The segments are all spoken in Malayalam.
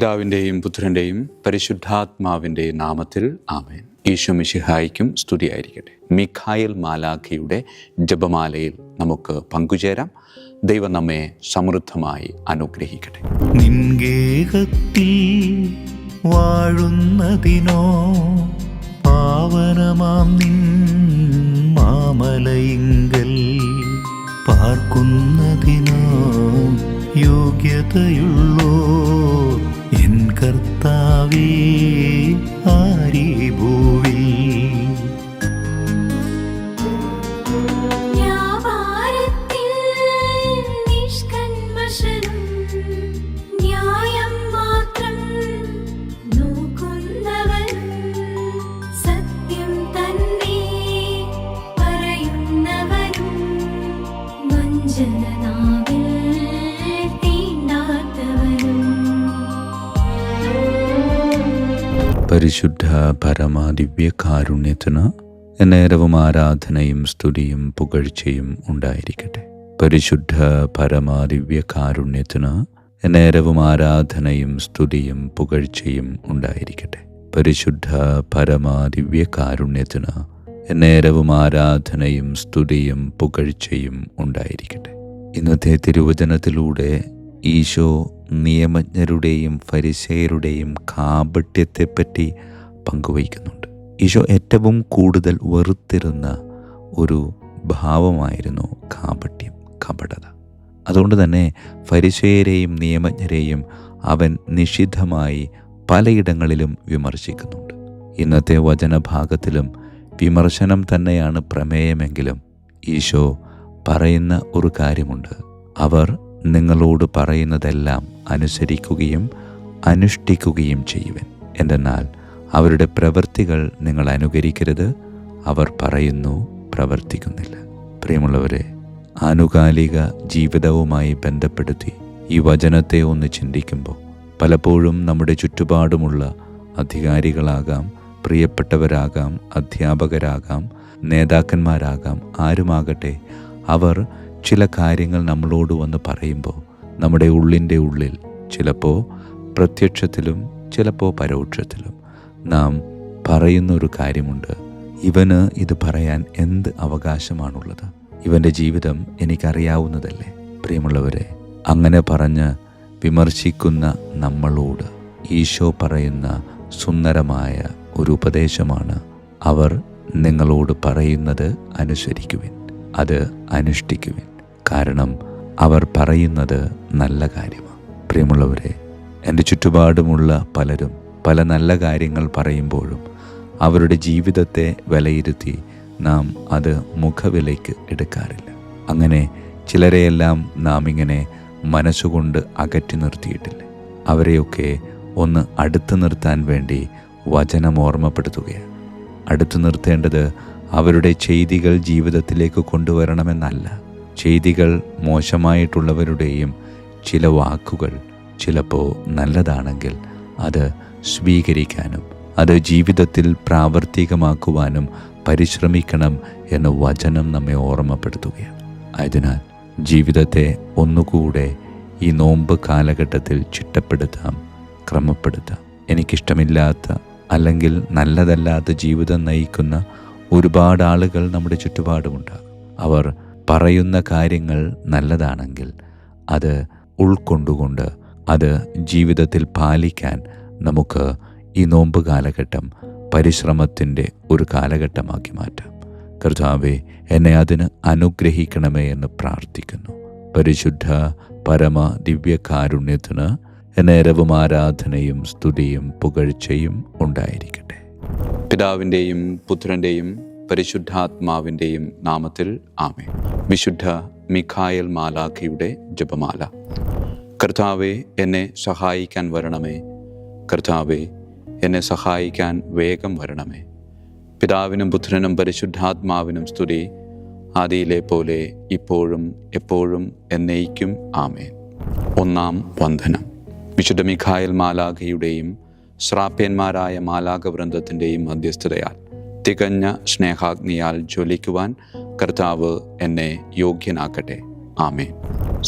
പിതാവിൻ്റെയും പുത്രൻ്റെയും പരിശുദ്ധാത്മാവിൻ്റെയും നാമത്തിൽ ആമേൻ. ഈശോ മിശിഹായ്ക്കും സ്തുതിയായിരിക്കട്ടെ. മിഖായേൽ മാലാഖയുടെ ജപമാലയിൽ നമുക്ക് പങ്കുചേരാം. ദൈവം നമ്മെ സമൃദ്ധമായി അനുഗ്രഹിക്കട്ടെ. നിൻഗേഹത്തിൽ വാഴുന്നതിനോ പാവനമാം നിൻ മാമലയിങ്കൽ പാർക്കുന്നതിനോ യോഗ്യതയുള്ളോ എൻ കർത്താവേ ആരീ ഭൂവിൽ. പരിശുദ്ധ പരമാദിവ്യ കാരുണ്യത്തിന് എന്നേരവും ആരാധനയും സ്തുതിയും പുകഴ്ചയും ഉണ്ടായിരിക്കട്ടെ. പരിശുദ്ധ പരമാദിവ്യ കാരുണ്യത്തിന് എന്നേരവും ആരാധനയും സ്തുതിയും പുകഴ്ചയും ഉണ്ടായിരിക്കട്ടെ. പരിശുദ്ധ പരമാദിവ്യ കാരുണ്യത്തിന് എന്നേരവും ആരാധനയും സ്തുതിയും പുകഴ്ചയും ഉണ്ടായിരിക്കട്ടെ. ഇന്നത്തെ തിരുവചനത്തിലൂടെ ഈശോ നിയമജ്ഞരുടെയും ഫരിസേയരുടെയും കാപട്യത്തെപ്പറ്റി പങ്കുവയ്ക്കുന്നുണ്ട്. ഈശോ ഏറ്റവും കൂടുതൽ വെറുത്തിരുന്ന ഒരു ഭാവമായിരുന്നു കാപട്യം, കപടത. അതുകൊണ്ട് തന്നെ ഫരിസേയരെയും നിയമജ്ഞരെയും അവൻ നിഷിദ്ധമായി പലയിടങ്ങളിലും വിമർശിക്കുന്നുണ്ട്. ഇന്നത്തെ വചനഭാഗത്തിലും വിമർശനം തന്നെയാണ് പ്രമേയമെങ്കിലും ഈശോ പറയുന്ന ഒരു കാര്യമുണ്ട്. അവർ നിങ്ങളോട് പറയുന്നതെല്ലാം അനുസരിക്കുകയും അനുഷ്ഠിക്കുകയും ചെയ്യുവൻ. എന്തെന്നാൽ അവരുടെ പ്രവൃത്തികൾ നിങ്ങൾ അനുകരിക്കരുത്, അവർ പറയുന്നു പ്രവർത്തിക്കുന്നില്ല. പ്രിയമുള്ളവരെ, ആനുകാലിക ജീവിതവുമായി ബന്ധപ്പെടുത്തി ഈ വചനത്തെ ഒന്ന് ചിന്തിക്കുമ്പോൾ പലപ്പോഴും നമ്മുടെ ചുറ്റുപാടുമുള്ള അധികാരികളാകാം, പ്രിയപ്പെട്ടവരാകാം, അധ്യാപകരാകാം, നേതാക്കന്മാരാകാം, ആരുമാകട്ടെ, അവർ ചില കാര്യങ്ങൾ നമ്മളോട് വന്ന് പറയുമ്പോൾ നമ്മുടെ ഉള്ളിൻ്റെ ഉള്ളിൽ ചിലപ്പോൾ പ്രത്യക്ഷത്തിലും ചിലപ്പോൾ പരോക്ഷത്തിലും നാം പറയുന്നൊരു കാര്യമുണ്ട്. ഇവന് ഇത് പറയാൻ എന്ത് അവകാശമാണുള്ളത്? ഇവൻ്റെ ജീവിതം എനിക്കറിയാവുന്നതല്ലേ? പ്രിയമുള്ളവരെ, അങ്ങനെ പറഞ്ഞ് വിമർശിക്കുന്ന നമ്മളോട് ഈശോ പറയുന്ന സുന്ദരമായ ഒരു ഉപദേശമാണ്, അവർ നിങ്ങളോട് പറയുന്നത് അനുസരിക്കുവിൻ, അത് അനുഷ്ഠിക്കുവിൻ. കാരണം അവർ പറയുന്നത് നല്ല കാര്യമാണ്. പ്രിയമുള്ളവരെ, എൻ്റെ ചുറ്റുപാടുമുള്ള പലരും പല നല്ല കാര്യങ്ങൾ പറയുമ്പോഴും അവരുടെ ജീവിതത്തെ വിലയിരുത്തി നാം അത് മുഖവിലയ്ക്ക് എടുക്കാറില്ല. അങ്ങനെ ചിലരെയെല്ലാം നാം ഇങ്ങനെ മനസ്സുകൊണ്ട് അകറ്റി നിർത്തിയിട്ടില്ലേ? അവരെയൊക്കെ ഒന്ന് അടുത്ത് നിർത്താൻ വേണ്ടി വചനം ഓർമ്മപ്പെടുത്തുകയാണ്. അടുത്തു നിർത്തേണ്ടത് അവരുടെ ചെയ്തികൾ ജീവിതത്തിലേക്ക് കൊണ്ടുവരണമെന്നല്ല. ചെയ്തികൾ മോശമായിട്ടുള്ളവരുടെയും ചില വാക്കുകൾ ചിലപ്പോൾ നല്ലതാണെങ്കിൽ അത് സ്വീകരിക്കാനും അത് ജീവിതത്തിൽ പ്രാവർത്തികമാക്കുവാനും പരിശ്രമിക്കണം എന്ന് വചനം നമ്മെ ഓർമ്മപ്പെടുത്തുകയാണ്. ആയതിനാൽ ജീവിതത്തെ ഒന്നുകൂടെ ഈ നോമ്പ് കാലഘട്ടത്തിൽ ചിട്ടപ്പെടുത്താം, ക്രമപ്പെടുത്താം. എനിക്കിഷ്ടമില്ലാത്ത അല്ലെങ്കിൽ നല്ലതല്ലാത്ത ജീവിതം നയിക്കുന്ന ഒരുപാട് ആളുകൾ നമ്മുടെ ചുറ്റുപാടുമുണ്ടാകും. അവർ പറയുന്ന കാര്യങ്ങൾ നല്ലതാണെങ്കിൽ അത് ഉൾക്കൊണ്ടുകൊണ്ട് അത് ജീവിതത്തിൽ പാലിക്കാൻ നമുക്ക് ഈ നോമ്പ് കാലഘട്ടം പരിശ്രമത്തിൻ്റെ ഒരു കാലഘട്ടമാക്കി മാറ്റാം. കർത്താവേ, എന്നെ അതിന് അനുഗ്രഹിക്കണമേ എന്ന് പ്രാർത്ഥിക്കുന്നു. പരിശുദ്ധ പരമ ദിവ്യകാരുണ്യത്തിന് എന്നേരവും ആരാധനയും സ്തുതിയും പുകഴ്ചയും ഉണ്ടായിരിക്കട്ടെ. പിതാവിൻ്റെയും പുത്രൻ്റെയും പരിശുദ്ധാത്മാവിൻ്റെയും നാമത്തിൽ ആമേൻ. വിശുദ്ധ മിഖായേൽ മാലാഖയുടെ ജപമാല. കർത്താവേ, എന്നെ സഹായിക്കാൻ വരണമേ. കർത്താവേ, എന്നെ സഹായിക്കാൻ വേഗം വരണമേ. പിതാവിനും പുത്രനും പരിശുദ്ധാത്മാവിനും സ്തുതി, ആദിയിലെ പോലെ ഇപ്പോഴും എപ്പോഴും എന്നേക്കും ആമേൻ. ഒന്നാം വന്ദനം. വിശുദ്ധ മിഖായേൽ മാലാഖയുടെയും ശ്രാപ്യന്മാരായ മാലാഖവൃന്ദത്തിൻ്റെയും മധ്യസ്ഥതയാൽ തികഞ്ഞ സ്നേഹാഗ്നിയാൽ ജ്വലിക്കുവാൻ കർത്താവ് എന്നെ യോഗ്യനാക്കട്ടെ. ആമേൻ.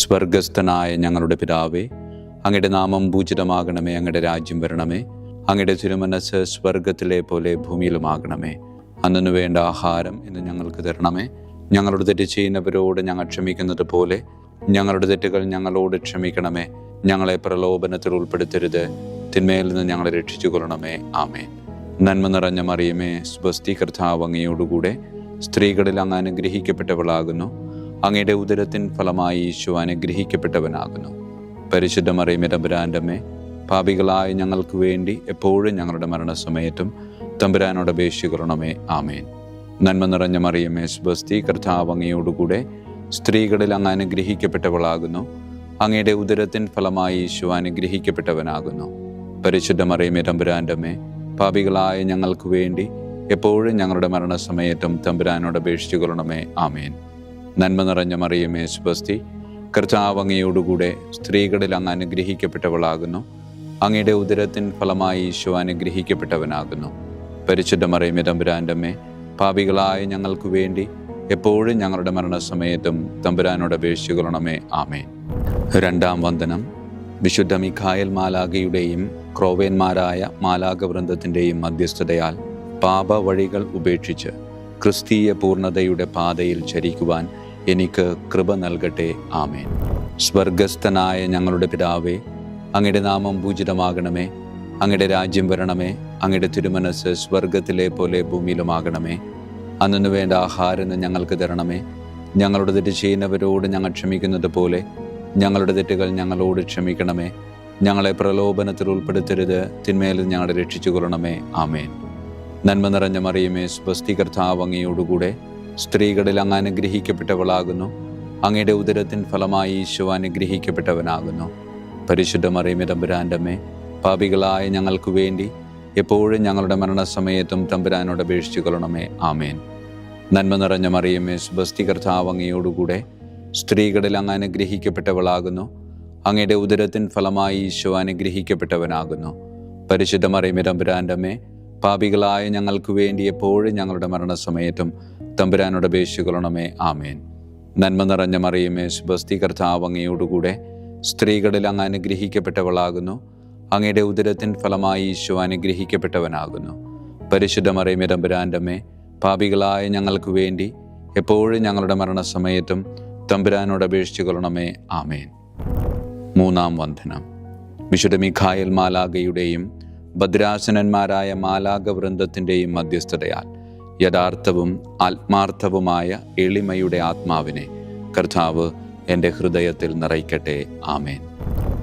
സ്വർഗസ്ഥനായ ഞങ്ങളുടെ പിതാവേ, അങ്ങയുടെ നാമം പൂജിതമാകണമേ. അങ്ങയുടെ രാജ്യം വരണമേ. അങ്ങയുടെ തിരുമനസ്സ് സ്വർഗത്തിലെ പോലെ ഭൂമിയിലുമാകണമേ. അന്നു വേണ്ട ആഹാരം ഇന്ന് ഞങ്ങൾക്ക് തരണമേ. ഞങ്ങളുടെ തെറ്റ് ചെയ്യുന്നവരോട് ഞങ്ങൾ ക്ഷമിക്കുന്നത് പോലെ ഞങ്ങളുടെ തെറ്റുകൾ ഞങ്ങളോട് ക്ഷമിക്കണമേ. ഞങ്ങളെ പ്രലോഭനത്തിൽ ഉൾപ്പെടുത്തരുത്, തിന്മയിൽ നിന്ന് ഞങ്ങളെ രക്ഷിച്ചു കൊള്ളണമേ. ആമേൻ. നന്മ നിറഞ്ഞ മറിയമേ, സ്വസ്തി, കർത്താവ് അങ്ങയോടുകൂടെ സ്ത്രീകളിൽ അങ്ങ് അനുഗ്രഹിക്കപ്പെട്ടവളാകുന്നു. അങ്ങയുടെ ഉദരത്തിൻ ഫലമായി ഈശോ അനുഗ്രഹിക്കപ്പെട്ടവനാകുന്നു. പരിശുദ്ധ മറിയമേ, തമ്പുരാന്റെ അമ്മേ, പാപികളായ ഞങ്ങൾക്ക് വേണ്ടി എപ്പോഴും ഞങ്ങളുടെ മരണസമയത്തും തമ്പുരാനോട് അപേക്ഷിക്കണമേ. ആമേൻ. നന്മ നിറഞ്ഞ മറിയമേ, സ്വസ്തി, കർത്താവ് അങ്ങയോടുകൂടെ സ്ത്രീകളിൽ അങ്ങ് അനുഗ്രഹിക്കപ്പെട്ടവളാകുന്നു. അങ്ങയുടെ ഉദരത്തിൻ ഫലമായി ഈശോ അനുഗ്രഹിക്കപ്പെട്ടവനാകുന്നു. പരിശുദ്ധ മറിയമേ, തമ്പുരാന്റെ അമ്മേ, പാപികളായ ഞങ്ങൾക്ക് വേണ്ടി എപ്പോഴും ഞങ്ങളുടെ മരണസമയത്തും തമ്പുരാനോട് അപേക്ഷിച്ചുകൊള്ളണമേ. ആമേൻ. നന്മ നിറഞ്ഞ മറിയമേ, സ്വസ്തി, കർത്താവ് അങ്ങയോടുകൂടെ സ്ത്രീകളിൽ അങ്ങ് അനുഗ്രഹിക്കപ്പെട്ടവളാകുന്നു. അങ്ങയുടെ ഉദരത്തിൻ ഫലമായി ഈശോ അനുഗ്രഹിക്കപ്പെട്ടവനാകുന്നു. പരിശുദ്ധ മറിയമേ, തമ്പുരാന്റെ അമ്മേ, പാപികളായ ഞങ്ങൾക്ക് വേണ്ടി എപ്പോഴും ഞങ്ങളുടെ മരണസമയത്തും തമ്പുരാനോട് അപേക്ഷിച്ചുകൊള്ളണമേ. ആമേൻ. രണ്ടാം വന്ദനം. വിശുദ്ധ മിഖായേൽ മാലാഖയുടെയും ക്രോവേന്മാരായ മാലാഖവൃന്ദത്തിൻ്റെയും മധ്യസ്ഥതയാൽ പാപ വഴികൾ ഉപേക്ഷിച്ച് ക്രിസ്തീയ പൂർണ്ണതയുടെ പാതയിൽ ചരിക്കുവാൻ എനിക്ക് കൃപ നൽകട്ടെ. ആമേൻ. സ്വർഗസ്ഥനായ ഞങ്ങളുടെ പിതാവേ, അങ്ങയുടെ നാമം പൂജിതമാകണമേ. അങ്ങയുടെ രാജ്യം വരണമേ. അങ്ങയുടെ തിരുമനസ്സ് സ്വർഗത്തിലെ പോലെ ഭൂമിയിലുമാകണമേ. അന്നു വേണ്ട ആഹാരം ഞങ്ങൾക്ക് തരണമേ. ഞങ്ങളുടെ തെറ്റ് ചെയ്യുന്നവരോട് ഞങ്ങൾ ക്ഷമിക്കുന്നത് പോലെ ഞങ്ങളുടെ തെറ്റുകൾ ഞങ്ങളോട് ക്ഷമിക്കണമേ. ഞങ്ങളെ പ്രലോഭനത്തിൽ ഉൾപ്പെടുത്തരുത്, തിന്മയിൽ ഞങ്ങളെ രക്ഷിച്ചു കൊള്ളണമേ. ആമേൻ. നന്മ നിറഞ്ഞ മറിയമേ, സ്വസ്തി, കർത്താവ് അങ്ങയോടുകൂടെ സ്ത്രീകളിൽ അങ്ങ് അനുഗ്രഹിക്കപ്പെട്ടവളാകുന്നു. അങ്ങയുടെ ഉദരത്തിൻ ഫലമായി ഈശോ അനുഗ്രഹിക്കപ്പെട്ടവനാകുന്നു. പരിശുദ്ധ മറിയമേ, തമ്പുരാന്റെ അമ്മേ, പാപികളായ ഞങ്ങൾക്ക് വേണ്ടി എപ്പോഴും ഞങ്ങളുടെ മരണസമയത്തും തമ്പുരാനോട് അപേക്ഷിച്ചു കൊള്ളണമേ. ആമേൻ. നന്മ നിറഞ്ഞ മറിയമേ, സ്വസ്തി, കർത്താവ് അങ്ങയോടുകൂടെ സ്ത്രീകളിൽ അങ്ങ് അനുഗ്രഹിക്കപ്പെട്ടവളാകുന്നു. അങ്ങയുടെ ഉദരത്തിൻ ഫലമായി ഈശോ അനുഗ്രഹിക്കപ്പെട്ടവനാകുന്നു. പരിശുദ്ധ മറിയമേ, തമ്പുരാന്റെ അമ്മേ, പാപികളായ ഞങ്ങൾക്ക് വേണ്ടി എപ്പോഴും ഞങ്ങളുടെ മരണസമയത്തും തമ്പുരാനോട് അപേക്ഷിച്ചു കൊള്ളണമേ. ആമേൻ. നന്മ നിറഞ്ഞ മറിയമേ, സ്വസ്തി, കർത്താവ് അങ്ങയോടുകൂടെ സ്ത്രീകളിൽ അങ്ങ് അനുഗ്രഹിക്കപ്പെട്ടവളാകുന്നു. അങ്ങയുടെ ഉദരത്തിൻ ഫലമായി ഈശോ അനുഗ്രഹിക്കപ്പെട്ടവനാകുന്നു. പരിശുദ്ധ മറിയമേ, തമ്പുരാന്റെ അമ്മേ, പാപികളായ ഞങ്ങൾക്ക് വേണ്ടി എപ്പോഴും ഞങ്ങളുടെ മരണസമയത്തും തമ്പുരാനോട് അപേക്ഷിച്ചു കൊള്ളണമേ. ആമേൻ. മൂന്നാം വന്ദനം. വിശുദ്ധ മിഖായേൽ മാലാഖയുടെയും ഭദ്രാസനന്മാരായ മാലാഖവൃന്ദത്തിൻ്റെയും മധ്യസ്ഥതയാൽ യഥാർത്ഥവും ആത്മാർത്ഥവുമായ എളിമയുടെ ആത്മാവിനെ കർത്താവ് എൻ്റെ ഹൃദയത്തിൽ നിറയ്ക്കട്ടെ. ആമേൻ.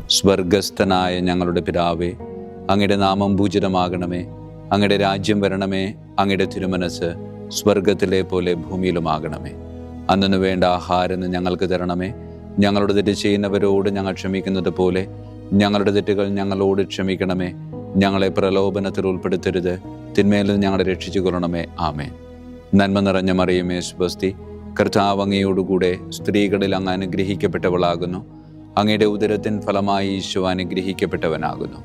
സ്വർഗസ്ഥനായ ഞങ്ങളുടെ പിതാവേ, അങ്ങയുടെ നാമം പൂജിതമാകണമേ. അങ്ങയുടെ രാജ്യം വരണമേ. അങ്ങയുടെ തിരുമനസ്സ് സ്വർഗത്തിലെ പോലെ ഭൂമിയിലുമാകണമേ. അന്നു വേണ്ട ആഹാരം ഞങ്ങൾക്ക് തരണമേ. ഞങ്ങളുടെ തെറ്റ് ചെയ്യുന്നവരോട് ഞങ്ങൾ ക്ഷമിക്കുന്നത് പോലെ ഞങ്ങളുടെ തെറ്റുകൾ ഞങ്ങളോട് ക്ഷമിക്കണമേ. ഞങ്ങളെ പ്രലോഭനത്തിൽ ഉൾപ്പെടുത്തരുത്, തിന്മയിൽ ഞങ്ങളെ രക്ഷിച്ചു കൊള്ളണമേ. ആമേൻ. നന്മ നിറഞ്ഞ മറിയമേ, സ്വസ്തി, കർത്താവ് അങ്ങയോടുകൂടെ സ്ത്രീകളിൽ അങ്ങ് അനുഗ്രഹിക്കപ്പെട്ടവളാകുന്നു. അങ്ങയുടെ ഉദരത്തിൻ ഫലമായി ഈശോ അനുഗ്രഹിക്കപ്പെട്ടവനാകുന്നു.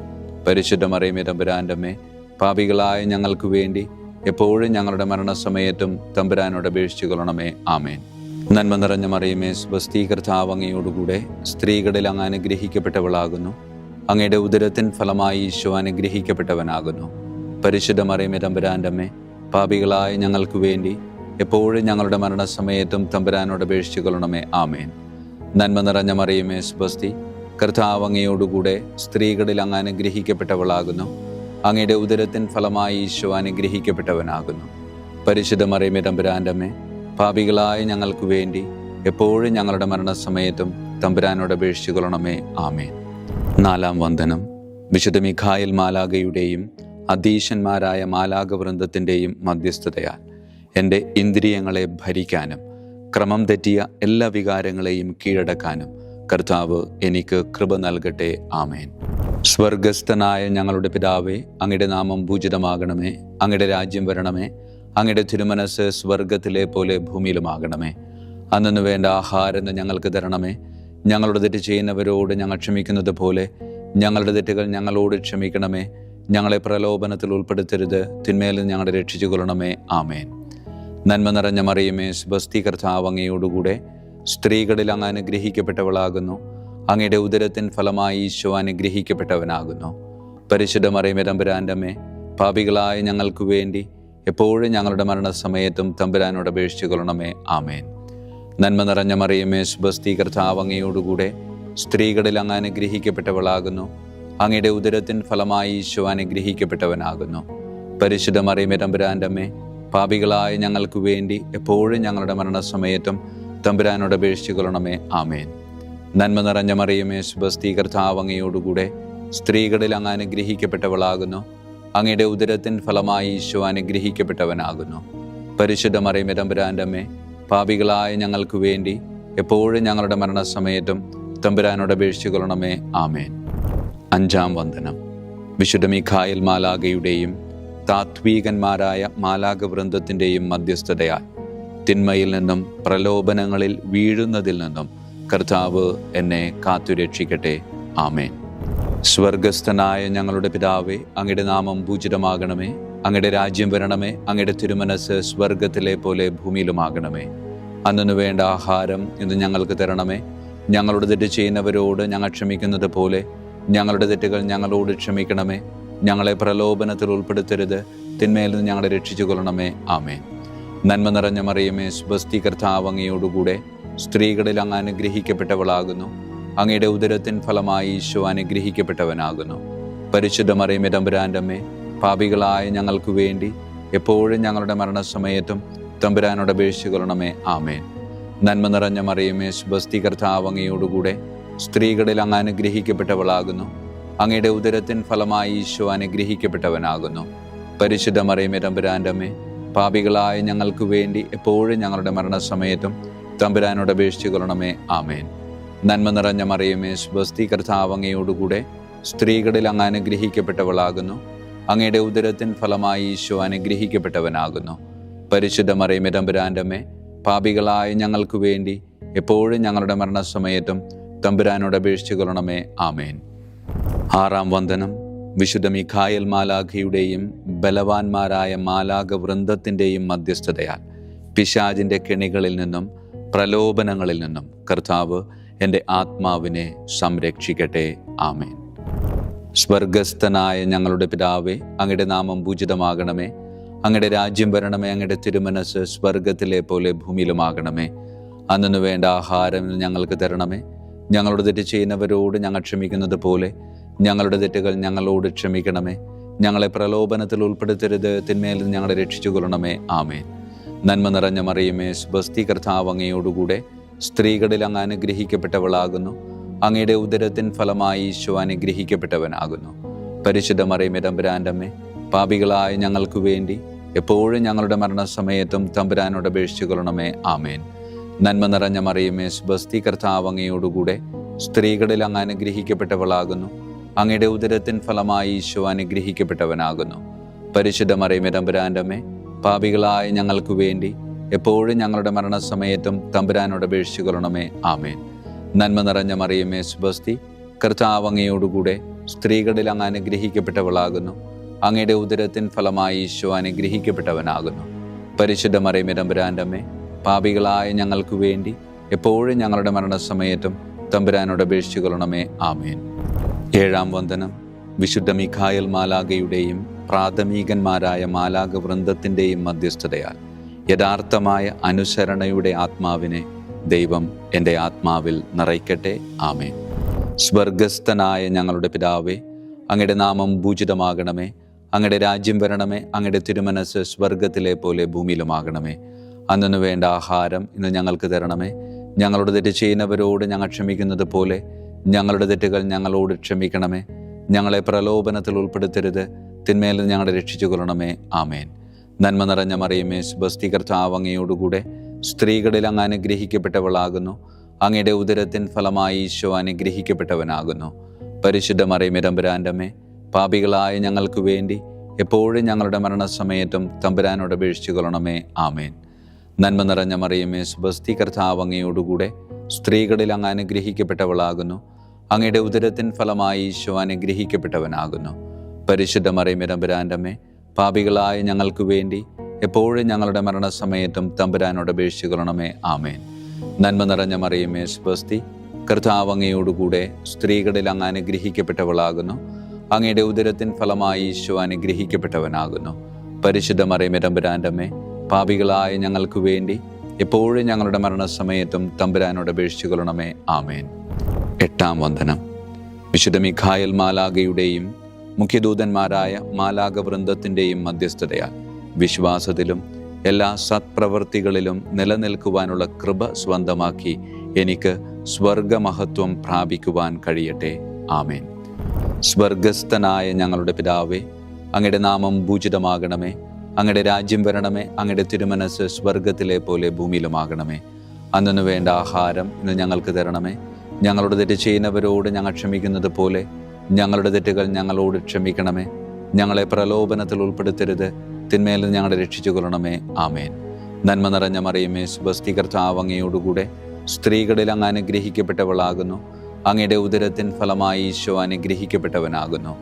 പരിശുദ്ധ മറിയമേ, തമ്പുരാന്റെ അമ്മേ, പാപികളായ ഞങ്ങൾക്ക് വേണ്ടി എപ്പോഴും ഞങ്ങളുടെ മരണസമയത്തും തമ്പുരാനോട് അപേക്ഷിച്ചു കൊള്ളണമേ. ആമേൻ. നന്മ നിറഞ്ഞ മറിയമേ, സ്വസ്തി, കർത്താവ് അങ്ങയോടുകൂടെ സ്ത്രീകളിൽ അങ്ങ് അനുഗ്രഹിക്കപ്പെട്ടവളാകുന്നു. അങ്ങയുടെ ഉദരത്തിൻ ഫലമായി ഈശോ അനുഗ്രഹിക്കപ്പെട്ടവനാകുന്നു. പരിശുദ്ധ മറിയമേ, തമ്പുരാന്റെ അമ്മേ, പാപികളായ ഞങ്ങൾക്ക് വേണ്ടി എപ്പോഴും ഞങ്ങളുടെ മരണസമയത്തും തമ്പുരാനോട് അപേക്ഷിച്ചു കൊള്ളണമേ. ആമേൻ. നന്മ നിറഞ്ഞ മറിയമേ, സ്വസ്തി, കർത്താവ് അങ്ങയോടുകൂടെ സ്ത്രീകളിൽ അങ്ങ് അനുഗ്രഹിക്കപ്പെട്ടവളാകുന്നു. അങ്ങയുടെ ഉദരത്തിൻ ഫലമായി ഈശോ അനുഗ്രഹിക്കപ്പെട്ടവനാകുന്നു. പരിശുദ്ധ മറിയമേ, തമ്പുരാന്റെ അമ്മേ, പാപികളായ ഞങ്ങൾക്ക് വേണ്ടി എപ്പോഴും ഞങ്ങളുടെ മരണസമയത്തും തമ്പുരാനോട് അപേക്ഷിച്ചു കൊള്ളണമേ. ആമേൻ. നാലാം വന്ദനം. വിശുദ്ധ മിഖായേൽ മാലാഖയുടെയും അധീശന്മാരായ മാലാഖവൃന്ദത്തിൻ്റെയും മധ്യസ്ഥതയാൽ എൻ്റെ ഇന്ദ്രിയങ്ങളെ ഭരിക്കാനും ക്രമം തെറ്റിയ എല്ലാ വികാരങ്ങളെയും കീഴടക്കാനും കർത്താവ് എനിക്ക് കൃപ നൽകട്ടെ. ആമേൻ. സ്വർഗസ്ഥനായ ഞങ്ങളുടെ പിതാവേ, അങ്ങയുടെ നാമം പൂജിതമാകണമേ. അങ്ങയുടെ രാജ്യം വരണമേ. അങ്ങയുടെ തിരുമനസ്സ് സ്വർഗത്തിലെ പോലെ ഭൂമിയിലുമാകണമേ. അന്നു വേണ്ട ആഹാരം ഞങ്ങൾക്ക് തരണമേ. ഞങ്ങളുടെ തെറ്റ് ചെയ്യുന്നവരോട് ഞങ്ങൾ ക്ഷമിക്കുന്നത് പോലെ ഞങ്ങളുടെ തെറ്റുകൾ ഞങ്ങളോട് ക്ഷമിക്കണമേ. ഞങ്ങളെ പ്രലോഭനത്തിൽ ഉൾപ്പെടുത്തരുത്, തിന്മയിൽ ഞങ്ങളെ രക്ഷിച്ചു കൊള്ളണമേ. ആമേൻ. നന്മ നിറഞ്ഞ മറിയമേ, സ്വസ്തി, കർത്താവ് അങ്ങയോടുകൂടെ സ്ത്രീകളിൽ അങ്ങ് അനുഗ്രഹിക്കപ്പെട്ടവളാകുന്നു. അങ്ങയുടെ ഉദരത്തിൻ ഫലമായി ഈശോ അനുഗ്രഹിക്കപ്പെട്ടവനാകുന്നു. പരിശുദ്ധ മറിയമേ തമ്പുരാൻ്റെ അമ്മേ, പാപികളായ ഞങ്ങൾക്ക് വേണ്ടി എപ്പോഴും ഞങ്ങളുടെ മരണസമയത്തും തമ്പുരാനോട് അപേക്ഷിച്ചു കൊള്ളണമേ. ആമേൻ. നന്മ നിറഞ്ഞ മറിയമേ, സുബസ്തി, കർത്താവ് അങ്ങയോടുകൂടെ സ്ത്രീകളിൽ അങ്ങ് അനുഗ്രഹിക്കപ്പെട്ടവളാകുന്നു. അങ്ങയുടെ ഉദരത്തിൻ ഫലമായി ഈശോ അനുഗ്രഹിക്കപ്പെട്ടവനാകുന്നു. പരിശുദ്ധ മറിയമേ തമ്പുരാൻ്റെ അമ്മേ, പാപികളായ ഞങ്ങൾക്ക് വേണ്ടി എപ്പോഴും ഞങ്ങളുടെ മരണസമയത്തും തമ്പുരാനോട് അപേക്ഷിച്ചു കൊള്ളണമേ. ആമേൻ. നന്മ നിറഞ്ഞ മറിയമേ, സുബസ്തി, കർത്താവ് അങ്ങയോടുകൂടെ സ്ത്രീകളിൽ അങ്ങ് അനുഗ്രഹിക്കപ്പെട്ടവളാകുന്നു. അങ്ങയുടെ ഉദരത്തിൻ ഫലമായി ഈശോ അനുഗ്രഹിക്കപ്പെട്ടവനാകുന്നു. പരിശുദ്ധ മറിയമേ തമ്പുരാൻ്റെ അമ്മേ, പാപികളായ ഞങ്ങൾക്ക് വേണ്ടി എപ്പോഴും ഞങ്ങളുടെ മരണസമയത്തും തമ്പുരാനോട് അപേക്ഷിച്ചു കൊള്ളണമേ. ആമേൻ. അഞ്ചാം വന്ദനം. വിശുദ്ധ മിഖായേൽ മാലാഖയുടെയും താത്വീകന്മാരായ മാലാഖ വൃന്ദത്തിൻ്റെയും മധ്യസ്ഥതയാൽ തിന്മയിൽ നിന്നും പ്രലോഭനങ്ങളിൽ വീഴുന്നതിൽ നിന്നും കർത്താവ് എന്നെ കാത്തുരക്ഷിക്കട്ടെ. ആമേൻ. സ്വർഗസ്ഥനായ ഞങ്ങളുടെ പിതാവേ, അങ്ങയുടെ നാമം പൂജിതമാകണമേ. അങ്ങയുടെ രാജ്യം വരണമേ. അങ്ങയുടെ തിരുമനസ് സ്വർഗത്തിലെ പോലെ ഭൂമിയിലുമാകണമേ. അന്നു വേണ്ട ആഹാരം ഇന്ന് ഞങ്ങൾക്ക് തരണമേ. ഞങ്ങളുടെ തെറ്റ് ചെയ്യുന്നവരോട് ഞങ്ങൾ ക്ഷമിക്കുന്നത് പോലെ ഞങ്ങളുടെ തെറ്റുകൾ ഞങ്ങളോട് ക്ഷമിക്കണമേ. ഞങ്ങളെ പ്രലോഭനത്തിൽ ഉൾപ്പെടുത്തരുത്, തിന്മയിൽ നിന്ന് ഞങ്ങളെ രക്ഷിച്ചു കൊള്ളണമേ. ആമേൻ. നന്മ നിറഞ്ഞ മറിയമേ, സുബസ്തി, കർത്താവ് അങ്ങയോടുകൂടെ സ്ത്രീകളിൽ അങ്ങ് അനുഗ്രഹിക്കപ്പെട്ടവളാകുന്നു. അങ്ങയുടെ ഉദരത്തിൻ ഫലമായി ഈശോ അനുഗ്രഹിക്കപ്പെട്ടവനാകുന്നു. പരിശുദ്ധ മറിയമേ തമ്പുരാൻ്റെ അമ്മേ, പാപികളായ ഞങ്ങൾക്ക് വേണ്ടി എപ്പോഴും ഞങ്ങളുടെ മരണസമയത്തും തമ്പുരാനോട് അപേക്ഷിച്ചു കൊള്ളണമേ. ആമേൻ. നന്മ നിറഞ്ഞ മറിയമേ, സുബസ്തി, കർത്താവ് അങ്ങയോടുകൂടെ സ്ത്രീകളിൽ അങ്ങ് അനുഗ്രഹിക്കപ്പെട്ടവളാകുന്നു. അങ്ങയുടെ ഉദരത്തിൻ ഫലമായി ഈശോ അനുഗ്രഹിക്കപ്പെട്ടവനാകുന്നു. പരിശുദ്ധ മറിയമേ തമ്പുരാൻ്റെ അമ്മേ, പാപികളായ ഞങ്ങൾക്ക് വേണ്ടി എപ്പോഴും ഞങ്ങളുടെ മരണസമയത്തും തമ്പുരാനോട് അപേക്ഷിച്ചു കൊള്ളണമേ. ആമേൻ. നന്മ നിറഞ്ഞ മറിയമേ, സുബസ്തി, കർത്താവ് അങ്ങയോടുകൂടെ സ്ത്രീകളിൽ അങ്ങ് അനുഗ്രഹിക്കപ്പെട്ടവളാകുന്നു. അങ്ങയുടെ ഉദരത്തിൻ ഫലമായി ഈശോ അനുഗ്രഹിക്കപ്പെട്ടവനാകുന്നു. പരിശുദ്ധ മറിയമേ തമ്പുരാൻ്റെ അമ്മേ, പാപികളായ ഞങ്ങൾക്ക് വേണ്ടി എപ്പോഴും ഞങ്ങളുടെ മരണസമയത്തും തമ്പുരാനോട് അപേക്ഷിച്ചു കൊള്ളണമേ. ആമേൻ. ആറാം വന്ദനം. വിശുദ്ധ മിഖായേൽ മാലാഖയുടെയും ബലവാന്മാരായ മാലാഖ വൃന്ദത്തിൻ്റെയും മധ്യസ്ഥതയാൽ പിശാചിൻ്റെ കെണികളിൽ നിന്നും പ്രലോഭനങ്ങളിൽ നിന്നും കർത്താവ് എൻ്റെ ആത്മാവിനെ സംരക്ഷിക്കട്ടെ. ആമേൻ. സ്വർഗസ്ഥനായ ഞങ്ങളുടെ പിതാവേ, അങ്ങയുടെ നാമം പൂജിതമാകണമേ. അങ്ങയുടെ രാജ്യം വരണമേ. അങ്ങയുടെ തിരുമനസ് സ്വർഗത്തിലെ പോലെ ഭൂമിയിലുമാകണമേ. അന്നു വേണ്ട ആഹാരം ഞങ്ങൾക്ക് തരണമേ. ഞങ്ങളുടെ തെറ്റ് ചെയ്യുന്നവരോട് ഞങ്ങൾ ക്ഷമിക്കുന്നത് പോലെ ഞങ്ങളുടെ തെറ്റുകൾ ഞങ്ങളോട് ക്ഷമിക്കണമേ. ഞങ്ങളെ പ്രലോഭനത്തിൽ ഉൾപ്പെടുത്തരുത്, തിന്മയിൽ നിന്ന് ഞങ്ങളെ രക്ഷിച്ചു കൊള്ളണമേ. ആമേൻ. നന്മ നിറഞ്ഞ മറിയമേ, സുബസ്തി, കർത്താവ് അങ്ങയോടുകൂടെ സ്ത്രീകളിൽ അങ്ങ് അനുഗ്രഹിക്കപ്പെട്ടവളാകുന്നു. അങ്ങയുടെ ഉദരത്തിൻ ഫലമായി ഈശോ അനുഗ്രഹിക്കപ്പെട്ടവനാകുന്നു. പരിശുദ്ധ മറിയമേ തമ്പുരാൻ്റെ അമ്മേ, പാപികളായ ഞങ്ങൾക്ക് വേണ്ടി എപ്പോഴും ഞങ്ങളുടെ മരണസമയത്തും തമ്പുരാനോട് അപേക്ഷിച്ചു കൊള്ളണമേ. ആമേൻ. നന്മ നിറഞ്ഞ മറിയമേ, സുബസ്തി, കർത്താവ് അങ്ങയോടുകൂടെ സ്ത്രീകളിൽ അങ്ങ് അനുഗ്രഹിക്കപ്പെട്ടവളാകുന്നു. അങ്ങയുടെ ഉദരത്തിൻ ഫലമായി ഈശോ അനുഗ്രഹിക്കപ്പെട്ടവനാകുന്നു. പരിശുദ്ധ മറിയമേ തമ്പുരാൻ്റെ അമ്മേ, പാപികളായ ഞങ്ങൾക്ക് വേണ്ടി എപ്പോഴും ഞങ്ങളുടെ മരണസമയത്തും തമ്പുരാനോട് അപേക്ഷിച്ചു കൊള്ളണമേ. ആമേൻ. നന്മ നിറഞ്ഞ മറിയമേ, സുബസ്തി, കർത്താവ് അങ്ങയോടുകൂടെ സ്ത്രീകളിൽ അങ്ങ് അനുഗ്രഹിക്കപ്പെട്ടവളാകുന്നു. അങ്ങയുടെ ഉദരത്തിൻ ഫലമായി ഈശോ അനുഗ്രഹിക്കപ്പെട്ടവനാകുന്നു. പരിശുദ്ധ മറിയമേ തമ്പുരാൻ്റെ അമ്മേ, പാപികളായ ഞങ്ങൾക്ക് വേണ്ടി എപ്പോഴും ഞങ്ങളുടെ മരണസമയത്തും തമ്പുരാനോട് അപേക്ഷിച്ചു കൊള്ളണമേ. ആമേൻ. ഏഴാം വന്ദനം. വിശുദ്ധ മിഖായേൽ മാലാഖയുടെയും പ്രാഥമികന്മാരായ മാലാഖ വൃന്ദത്തിൻ്റെയും മധ്യസ്ഥതയാൽ യഥാർത്ഥമായ അനുസരണയുടെ ആത്മാവിനെ ദൈവം എൻ്റെ ആത്മാവിൽ നിറയ്ക്കട്ടെ. ആമേൻ. സ്വർഗസ്ഥനായ ഞങ്ങളുടെ പിതാവേ, അങ്ങയുടെ നാമം പൂജിതമാകണമേ. അങ്ങയുടെ രാജ്യം വരണമേ. അങ്ങയുടെ തിരുമനസ് സ്വർഗത്തിലെ പോലെ ഭൂമിയിലുമാകണമേ. അന്നു വേണ്ട ആഹാരം ഇന്ന് ഞങ്ങൾക്ക് തരണമേ. ഞങ്ങളുടെ തെറ്റ് ചെയ്യുന്നവരോട് ഞങ്ങൾ ക്ഷമിക്കുന്നത് പോലെ ഞങ്ങളുടെ തെറ്റുകൾ ഞങ്ങളോട് ക്ഷമിക്കണമേ. ഞങ്ങളെ പ്രലോഭനത്തിൽ ഉൾപ്പെടുത്തരുത്, തിന്മയിൽ നിന്ന് ഞങ്ങളെ രക്ഷിച്ചു കൊള്ളണമേ. ആമേൻ. നന്മ നിറഞ്ഞ മറിയമേ, സുബസ്തി, കർത്താവ് അങ്ങയോടുകൂടെ സ്ത്രീകളിൽ അങ്ങ് അനുഗ്രഹിക്കപ്പെട്ടവളാകുന്നു. അങ്ങയുടെ ഉദരത്തിൻ ഫലമായി ഈശോ അനുഗ്രഹിക്കപ്പെട്ടവനാകുന്നു. പരിശുദ്ധ മറിയമേ തമ്പുരാൻ്റെ അമ്മേ, പാപികളായ ഞങ്ങൾക്ക് വേണ്ടി എപ്പോഴും ഞങ്ങളുടെ മരണസമയത്തും തമ്പുരാനോട് അപേക്ഷിച്ചു കൊള്ളണമേ. ആമേൻ. നന്മ നിറഞ്ഞ മറിയമേ, സുബസ്തി, കർത്താവ് അങ്ങയോടുകൂടെ സ്ത്രീകളിൽ അങ്ങ് അനുഗ്രഹിക്കപ്പെട്ടവളാകുന്നു. അങ്ങയുടെ ഉദരത്തിൻ ഫലമായി ഈശോ അനുഗ്രഹിക്കപ്പെട്ടവനാകുന്നു. പരിശുദ്ധ മറിയമേ തമ്പുരാൻ്റെ അമ്മേ, പാപികളായ ഞങ്ങൾക്ക് വേണ്ടി എപ്പോഴും ഞങ്ങളുടെ മരണസമയത്തും തമ്പുരാനോട് അപേക്ഷിച്ചു കൊള്ളണമേ. ആമേൻ. നന്മ നിറഞ്ഞ മറിയമേ, സുബസ്തി, കർത്താവ് അങ്ങയോടുകൂടെ സ്ത്രീകളിൽ അങ്ങ് അനുഗ്രഹിക്കപ്പെട്ടവളാകുന്നു. അങ്ങയുടെ ഉദരത്തിൻ ഫലമായി ഈശോ അനുഗ്രഹിക്കപ്പെട്ടവനാകുന്നു. പരിശുദ്ധ മറിയമേ തമ്പുരാന്റെ അമ്മേ, പാപികളായ ഞങ്ങൾക്ക് വേണ്ടി എപ്പോഴും ഞങ്ങളുടെ മരണസമയത്തും തമ്പുരാനോട് അപേക്ഷിച്ചു കൊള്ളണമേ. ആമേൻ. 8-ാം വന്ദനം. വിശുദ്ധ മിഖായേൽ മാലാഖയുടെയും മുഖ്യദൂതന്മാരായ മാലാഖ വൃന്ദത്തിൻ്റെയും മധ്യസ്ഥതയാൽ വിശ്വാസത്തിലും എല്ലാ സത്പ്രവൃത്തികളിലും നിലനിൽക്കുവാനുള്ള കൃപ സ്വന്തമാക്കി എനിക്ക് സ്വർഗമഹത്വം പ്രാപിക്കുവാൻ കഴിയട്ടെ. ആമേൻ. സ്വർഗസ്ഥനായ ഞങ്ങളുടെ പിതാവേ, അങ്ങയുടെ നാമം പൂജിതമാകണമേ. അങ്ങയുടെ രാജ്യം വരണമേ. അങ്ങയുടെ തിരുമനസ് സ്വർഗത്തിലെ പോലെ ഭൂമിയിലുമാകണമേ. അന്നു വേണ്ട ആഹാരം ഇന്ന് ഞങ്ങൾക്ക് തരണമേ. ഞങ്ങളുടെ തെറ്റ് ചെയ്യുന്നവരോട് ഞങ്ങൾ ക്ഷമിക്കുന്നത് പോലെ ഞങ്ങളുടെ തെറ്റുകൾ ഞങ്ങളോട് ക്ഷമിക്കണമേ. ഞങ്ങളെ പ്രലോഭനത്തിൽ ഉൾപ്പെടുത്തരുത്, തിന്മയിൽ ഞങ്ങളെ രക്ഷിച്ചു കൊള്ളണമേ. ആമേൻ. നന്മ നിറഞ്ഞ മറിയമേ, സ്വസ്തി, കർത്താവ് അങ്ങയോടുകൂടെ സ്ത്രീകളിൽ അങ്ങ് അനുഗ്രഹിക്കപ്പെട്ടവളാകുന്നു. അങ്ങയുടെ ഉദരത്തിൻ ഫലമായി ഈശോ അനുഗ്രഹിക്കപ്പെട്ടവനാകുന്നു.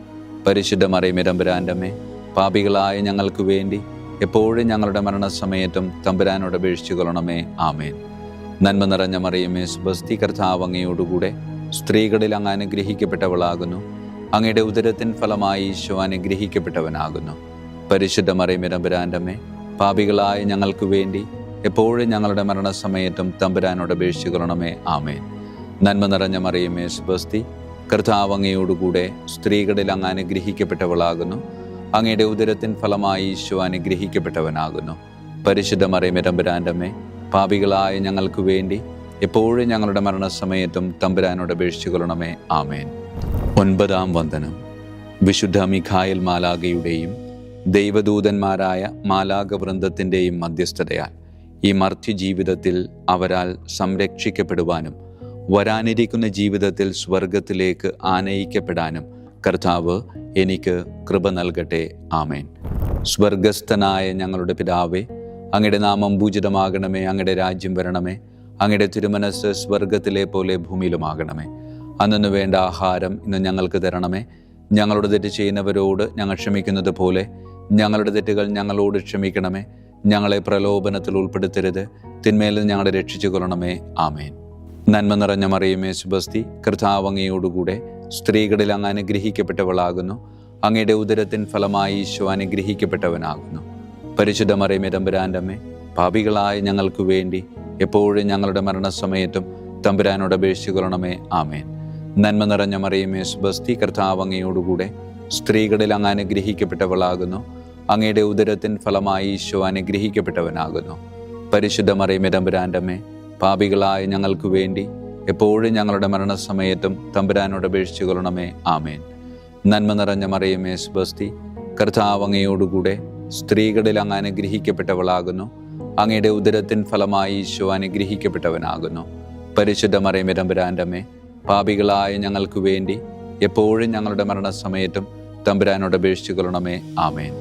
പരിശുദ്ധ മറിയമേ തമ്പുരാന്റെ അമ്മേ, പാപികളായ ഞങ്ങൾക്ക് വേണ്ടി എപ്പോഴും ഞങ്ങളുടെ മരണസമയത്തും തമ്പുരാനോട് അപേക്ഷിച്ചു കൊള്ളണമേ. ആമേൻ. നന്മ നിറഞ്ഞ മറിയമേ, സ്വസ്തി, കർത്താവ് അങ്ങയോടുകൂടെ സ്ത്രീകളിൽ അങ്ങ് അനുഗ്രഹിക്കപ്പെട്ടവളാകുന്നു. അങ്ങയുടെ ഉദരത്തിൻ ഫലമായി ഈശോ അനുഗ്രഹിക്കപ്പെട്ടവനാകുന്നു. പരിശുദ്ധ മറിയമേ തമ്പുരാന്റെ അമ്മേ, പാപികളായ ഞങ്ങൾക്ക് വേണ്ടി എപ്പോഴും ഞങ്ങളുടെ മരണസമയത്തും തമ്പുരാനോട് അപേക്ഷിച്ചു കൊള്ളണമേ. ആമേൻ. നന്മ നിറഞ്ഞ മറിയമേ, സ്വസ്തി, കർത്താവ് അങ്ങയോടുകൂടെ സ്ത്രീകളിൽ അങ്ങ് അനുഗ്രഹിക്കപ്പെട്ടവളാകുന്നു. അങ്ങയുടെ ഉദരത്തിൻ ഫലമായി ഈശോ അനുഗ്രഹിക്കപ്പെട്ടവനാകുന്നു. പരിശുദ്ധ മറിയമേ തമ്പുരാന്റെ അമ്മേ, പാപികളായ ഞങ്ങൾക്ക് വേണ്ടി എപ്പോഴും ഞങ്ങളുടെ മരണസമയത്തും തമ്പുരാനോട് അപേക്ഷിച്ചു കൊള്ളണമേ. ആമേൻ. 9-ാം വന്ദനം. വിശുദ്ധ മിഖായേൽ മാലാഖയുടെയും ദൈവദൂതന്മാരായ മാലാഖ വൃന്ദത്തിൻ്റെയും മധ്യസ്ഥതയാൽ ഈ മർത്യ ജീവിതത്തിൽ അവരാൽ സംരക്ഷിക്കപ്പെടുവാനും വരാനിരിക്കുന്ന ജീവിതത്തിൽ സ്വർഗത്തിലേക്ക് ആനയിക്കപ്പെടാനും കർത്താവ് എനിക്ക് കൃപ നൽകട്ടെ. ആമേൻ. സ്വർഗസ്ഥനായ ഞങ്ങളുടെ പിതാവേ, അങ്ങയുടെ നാമം പൂജിതമാകണമേ. അങ്ങയുടെ രാജ്യം വരണമേ. അങ്ങയുടെ തിരുമനസ് സ്വർഗത്തിലെ പോലെ ഭൂമിയിലുമാകണമേ. അന്നു വേണ്ട ആഹാരം ഇന്ന് ഞങ്ങൾക്ക് തരണമേ. ഞങ്ങളുടെ തെറ്റ് ചെയ്യുന്നവരോട് ഞങ്ങൾ ക്ഷമിക്കുന്നത് പോലെ ഞങ്ങളുടെ തെറ്റുകൾ ഞങ്ങളോട് ക്ഷമിക്കണമേ. ഞങ്ങളെ പ്രലോഭനത്തിൽ ഉൾപ്പെടുത്തരുത്, തിന്മയിൽ ഞങ്ങളെ രക്ഷിച്ചു കൊള്ളണമേ. ആമേൻ. നന്മ നിറഞ്ഞ മറിയമേ, സ്വസ്തി, കർത്താവ് അങ്ങയോടുകൂടെ സ്ത്രീകളിൽ അങ്ങ് അനുഗ്രഹിക്കപ്പെട്ടവളാകുന്നു. അങ്ങയുടെ ഉദരത്തിൻ ഫലമായി ഈശോ അനുഗ്രഹിക്കപ്പെട്ടവനാകുന്നു. പരിശുദ്ധ മറിയമേ തമ്പുരാന്റെ അമ്മേ, പാപികളായ ഞങ്ങൾക്ക് വേണ്ടി എപ്പോഴും ഞങ്ങളുടെ മരണസമയത്തും തമ്പുരാനോട് അപേക്ഷിച്ചു കൊള്ളണമേ. ആമേൻ. നന്മ നിറഞ്ഞ മറിയമേ, സ്വസ്തി, കർത്താവ് അങ്ങയോടുകൂടെ സ്ത്രീകളിൽ അങ്ങ് അനുഗ്രഹിക്കപ്പെട്ടവളാകുന്നു. അങ്ങയുടെ ഉദരത്തിൻ ഫലമായി ഈശോ അനുഗ്രഹിക്കപ്പെട്ടവനാകുന്നു. പരിശുദ്ധ മറിയമേ തമ്പുരാന്റെ അമ്മേ, പാപികളായ ഞങ്ങൾക്ക് വേണ്ടി എപ്പോഴും ഞങ്ങളുടെ മരണസമയത്തും തമ്പുരാനോട് അപേക്ഷിച്ചു കൊള്ളണമേ. ആമേൻ. നന്മ നിറഞ്ഞ മറിയമേ, സ്വസ്തി, കർത്താവ് അങ്ങയോടുകൂടെ സ്ത്രീകളിൽ അങ്ങ് അനുഗ്രഹിക്കപ്പെട്ടവളാകുന്നു. അങ്ങയുടെ ഉദരത്തിൻ ഫലമായി ഈശോ അനുഗ്രഹിക്കപ്പെട്ടവനാകുന്നു. പരിശുദ്ധ മറിയമേ തമ്പുരാന്റെ അമ്മേ, പാപികളായ ഞങ്ങൾക്ക് വേണ്ടി എപ്പോഴും ഞങ്ങളുടെ മരണസമയത്തും തമ്പുരാനോട് അപേക്ഷിച്ചു കൊള്ളണമേ. ആമേൻ.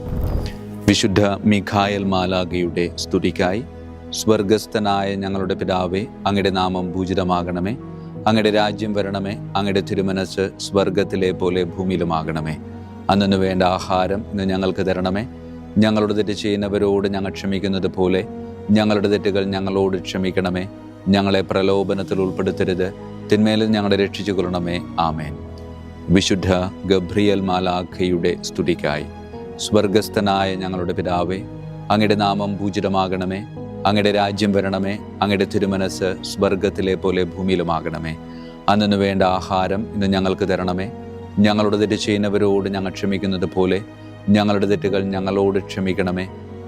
വിശുദ്ധ മിഖായേൽ മാലാഖയുടെ സ്തുതിക്കായി സ്വർഗസ്ഥനായ ഞങ്ങളുടെ പിതാവേ, അങ്ങയുടെ നാമം പൂജിതമാകണമേ. അങ്ങയുടെ രാജ്യം വരണമേ. അങ്ങയുടെ തിരുമനസ് സ്വർഗത്തിലെ പോലെ ഭൂമിയിലുമാകണമേ. അന്നു വേണ്ട ആഹാരം ഇന്ന് ഞങ്ങൾക്ക് തരണമേ. ഞങ്ങളുടെ തെറ്റ് ചെയ്യുന്നവരോട് ഞങ്ങൾ ക്ഷമിക്കുന്നത് പോലെ ഞങ്ങളുടെ തെറ്റുകൾ ഞങ്ങളോട് ക്ഷമിക്കണമേ. ഞങ്ങളെ പ്രലോഭനത്തിൽ ഉൾപ്പെടുത്തരുത്, തിന്മയിൽ ഞങ്ങളെ രക്ഷിച്ചു കൊള്ളണമേ. ആമേൻ. വിശുദ്ധ ഗബ്രിയേൽ മാലാഖയുടെ സ്തുതിക്കായി സ്വർഗസ്ഥനായ ഞങ്ങളുടെ പിതാവേ, അങ്ങയുടെ നാമം പൂജിതമാകണമേ. അങ്ങയുടെ രാജ്യം വരണമേ. അങ്ങയുടെ തിരുമനസ് സ്വർഗത്തിലെ പോലെ ഭൂമിയിലുമാകണമേ. അന്നു വേണ്ട ആഹാരം ഇന്ന് ഞങ്ങൾക്ക് തരണമേ. ഞങ്ങളുടെ തെറ്റ് ചെയ്യുന്നവരോട് ഞങ്ങൾ ക്ഷമിക്കുന്നത് പോലെ ഞങ്ങളുടെ തെറ്റുകൾ ഞങ്ങളോട് ക്ഷമിക്കണമേ.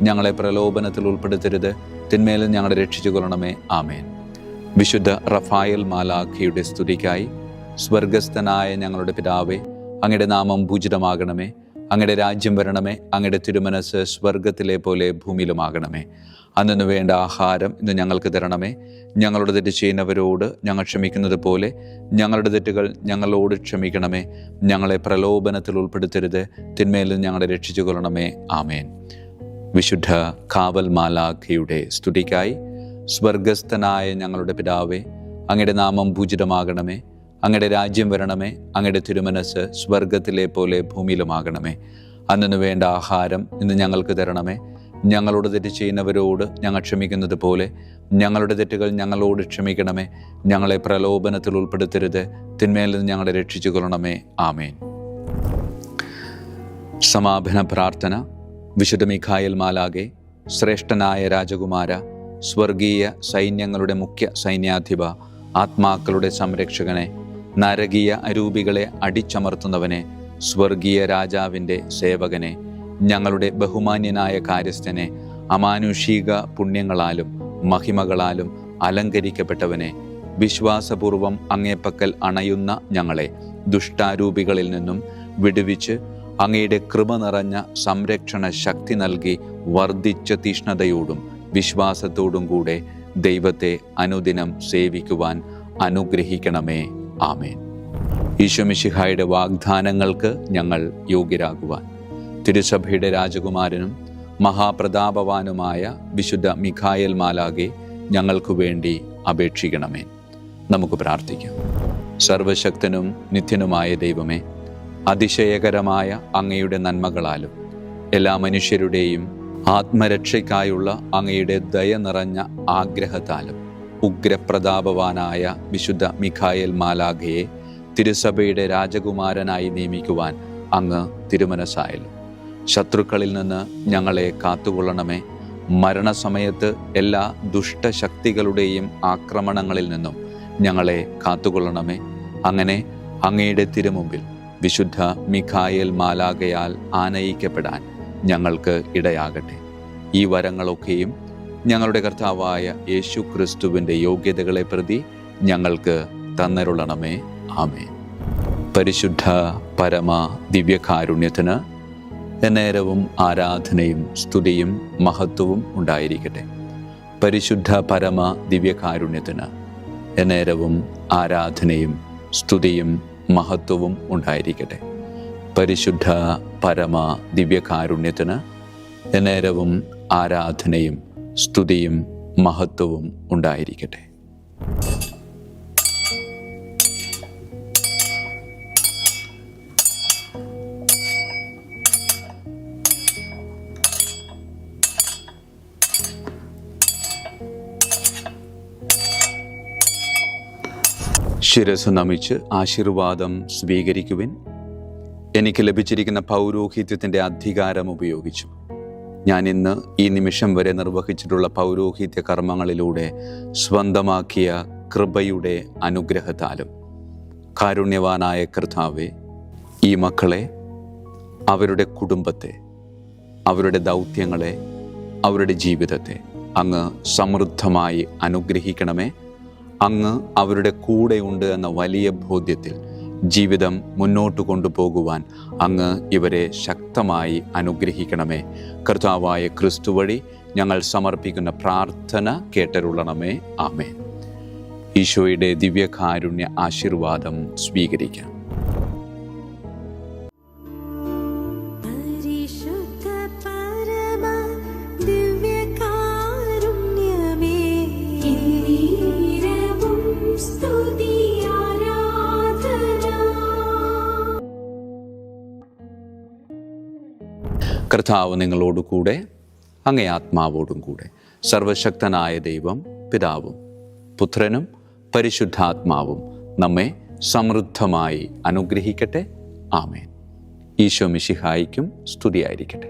ഞങ്ങളെ പ്രലോഭനത്തിൽ ഉൾപ്പെടുത്തരുത്, തിന്മയിൽ ഞങ്ങളെ രക്ഷിച്ചു കൊള്ളണമേ. ആമേൻ. വിശുദ്ധ റഫായേൽ മാലാഖയുടെ സ്തുതിക്കായി സ്വർഗസ്ഥനായ ഞങ്ങളുടെ പിതാവേ, അങ്ങയുടെ നാമം പൂജിതമാകണമേ. അങ്ങയുടെ രാജ്യം വരണമേ. അങ്ങയുടെ തിരുമനസ് സ്വർഗത്തിലെ പോലെ ഭൂമിയിലുമാകണമേ. അന്നു വേണ്ട ആഹാരം ഇന്ന് ഞങ്ങൾക്ക് തരണമേ. ഞങ്ങളുടെ തെറ്റ് ചെയ്യുന്നവരോട് ഞങ്ങൾ ക്ഷമിക്കുന്നത് പോലെ ഞങ്ങളുടെ തെറ്റുകൾ ഞങ്ങളോട് ക്ഷമിക്കണമേ. ഞങ്ങളെ പ്രലോഭനത്തിൽ ഉൾപ്പെടുത്തരുത്, തിന്മയിൽ ഞങ്ങളെ രക്ഷിച്ചു കൊള്ളണമേ. ആമേൻ. വിശുദ്ധ കാവൽ മാലാഖയുടെ സ്തുതിക്കായി സ്വർഗസ്ഥനായ ഞങ്ങളുടെ പിതാവേ, അങ്ങയുടെ നാമം പൂജിതമാകണമേ. അങ്ങയുടെ രാജ്യം വരണമേ. അങ്ങയുടെ തിരുമനസ് സ്വർഗത്തിലെ പോലെ ഭൂമിയിലുമാകണമേ. അന്നു വേണ്ട ആഹാരം ഇന്ന് ഞങ്ങൾക്ക് തരണമേ. ഞങ്ങളോട് തെറ്റ് ചെയ്യുന്നവരോട് ഞങ്ങൾ ക്ഷമിക്കുന്നത് പോലെ ഞങ്ങളുടെ തെറ്റുകൾ ഞങ്ങളോട് ക്ഷമിക്കണമേ. ഞങ്ങളെ പ്രലോഭനത്തിൽ ഉൾപ്പെടുത്തരുത്, തിന്മയിൽ നിന്ന് ഞങ്ങളെ രക്ഷിച്ചു കൊള്ളണമേ. ആമേൻ. സമാപന പ്രാർത്ഥന. വിശുദ്ധ മിഖായേൽ മാലാഖേ, ശ്രേഷ്ഠനായ രാജകുമാര, സ്വർഗീയ സൈന്യങ്ങളുടെ മുഖ്യ സൈന്യാധിപ, ആത്മാക്കളുടെ സംരക്ഷകനെ, നരകീയ അരൂപികളെ അടിച്ചമർത്തുന്നവനെ, സ്വർഗീയ രാജാവിൻ്റെ സേവകനെ, ഞങ്ങളുടെ ബഹുമാന്യനായ കാര്യസ്ഥനെ, അമാനുഷിക പുണ്യങ്ങളാലും മഹിമകളാലും അലങ്കരിക്കപ്പെട്ടവനെ, വിശ്വാസപൂർവം അങ്ങേപ്പക്കൽ അണയുന്ന ഞങ്ങളെ ദുഷ്ടാരൂപികളിൽ നിന്നും വിടുവിച്ച് അങ്ങയുടെ കൃപ നിറഞ്ഞ സംരക്ഷണ ശക്തി നൽകി വർദ്ധിച്ച തീഷ്ണതയോടും വിശ്വാസത്തോടും കൂടെ ദൈവത്തെ അനുദിനം സേവിക്കുവാൻ അനുഗ്രഹിക്കണമേ. ആമേൻ. ഈശോ മിശിഹായുടെ വാഗ്ദാനങ്ങൾക്ക് ഞങ്ങൾ യോഗ്യരാകുവാൻ തിരുസഭയുടെ രാജകുമാരനും മഹാപ്രതാപവാനുമായ വിശുദ്ധ മിഖായേൽ മാലാഖേ, ഞങ്ങൾക്കു വേണ്ടി അപേക്ഷിക്കണമേ. നമുക്ക് പ്രാർത്ഥിക്കാം. സർവശക്തനും നിത്യനുമായ ദൈവമേ, അതിശയകരമായ അങ്ങയുടെ നന്മകളാലും എല്ലാ മനുഷ്യരുടെയും ആത്മരക്ഷയ്ക്കായുള്ള അങ്ങയുടെ ദയ നിറഞ്ഞ ആഗ്രഹത്താലും ഉഗ്രപ്രതാപവാനായ വിശുദ്ധ മിഖായേൽ മാലാഖയെ തിരുസഭയുടെ രാജകുമാരനായി നിയമിക്കുവാൻ അങ്ങ് തിരുമനസ്സായല്ലോ. ശത്രുക്കളിൽ നിന്ന് ഞങ്ങളെ കാത്തുകൊള്ളണമേ. മരണസമയത്ത് എല്ലാ ദുഷ്ടശക്തികളുടെയും ആക്രമണങ്ങളിൽ നിന്നും ഞങ്ങളെ കാത്തുകൊള്ളണമേ. അങ്ങനെ അങ്ങയുടെ തിരുമുമ്പിൽ വിശുദ്ധ മിഖായേൽ മാലാഖയാൽ ആനയിക്കപ്പെടാൻ ഞങ്ങൾക്ക് ഇടയാകട്ടെ. ഈ വരങ്ങളൊക്കെയും ഞങ്ങളുടെ കർത്താവായ യേശു ക്രിസ്തുവിൻ്റെ യോഗ്യതകളെ പ്രതി ഞങ്ങൾക്ക് തന്നരുളണമേ. ആമേൻ. പരിശുദ്ധ പരമ ദിവ്യകാരുണ്യത്തിന് എന്നേരവും ആരാധനയും സ്തുതിയും മഹത്വവും ഉണ്ടായിരിക്കട്ടെ. പരിശുദ്ധ പരമ ദിവ്യകാരുണ്യത്തിന് എന്നേരവും ആരാധനയും സ്തുതിയും മഹത്വവും ഉണ്ടായിരിക്കട്ടെ. പരിശുദ്ധ പരമ ദിവ്യകാരുണ്യത്തിന് എന്നേരവും ആരാധനയും സ്തുതിയും മഹത്വവും ഉണ്ടായിരിക്കട്ടെ. ശിരസ് നമിച്ച് ആശീർവാദം സ്വീകരിക്കുവിൻ. എനിക്ക് ലഭിച്ചിരിക്കുന്ന പൗരോഹിത്യത്തിൻ്റെ അധികാരം ഉപയോഗിച്ചു ഞാൻ ഇന്ന് ഈ നിമിഷം വരെ നിർവഹിച്ചിട്ടുള്ള പൗരോഹിത്യ കർമ്മങ്ങളിലൂടെ സ്വന്തമാക്കിയ കൃപയുടെ അനുഗ്രഹത്താലും കാരുണ്യവാനായ കർത്താവേ, ഈ മക്കളെ, അവരുടെ കുടുംബത്തെ, അവരുടെ ദൗത്യങ്ങളെ, അവരുടെ ജീവിതത്തെ അങ്ങ് സമൃദ്ധമായി അനുഗ്രഹിക്കണമേ. അങ്ങ് അവരുടെ കൂടെയുണ്ട് എന്ന വലിയ ബോധ്യത്തിൽ ജീവിതം മുന്നോട്ട് കൊണ്ടുപോകുവാൻ അങ്ങ് ഇവരെ ശക്തമായി അനുഗ്രഹിക്കണമേ. കർത്താവായ ക്രിസ്തു വഴി ഞങ്ങൾ സമർപ്പിക്കുന്ന പ്രാർത്ഥന കേട്ടരുളണമേ. ആമേൻ. ഈശോയുടെ ദിവ്യകാരുണ്യ ആശീർവാദം സ്വീകരിക്കാം. കർത്താവ് നിങ്ങളോട് കൂടെ, അങ്ങേ ആത്മാവോടും കൂടെ. സർവശക്തനായ ദൈവം പിതാവും പുത്രനും പരിശുദ്ധാത്മാവും നമ്മെ സമൃദ്ധമായി അനുഗ്രഹിക്കട്ടെ. ആമേൻ. ഈശോ മിശിഹായിക്കും സ്തുതിയായിരിക്കട്ടെ.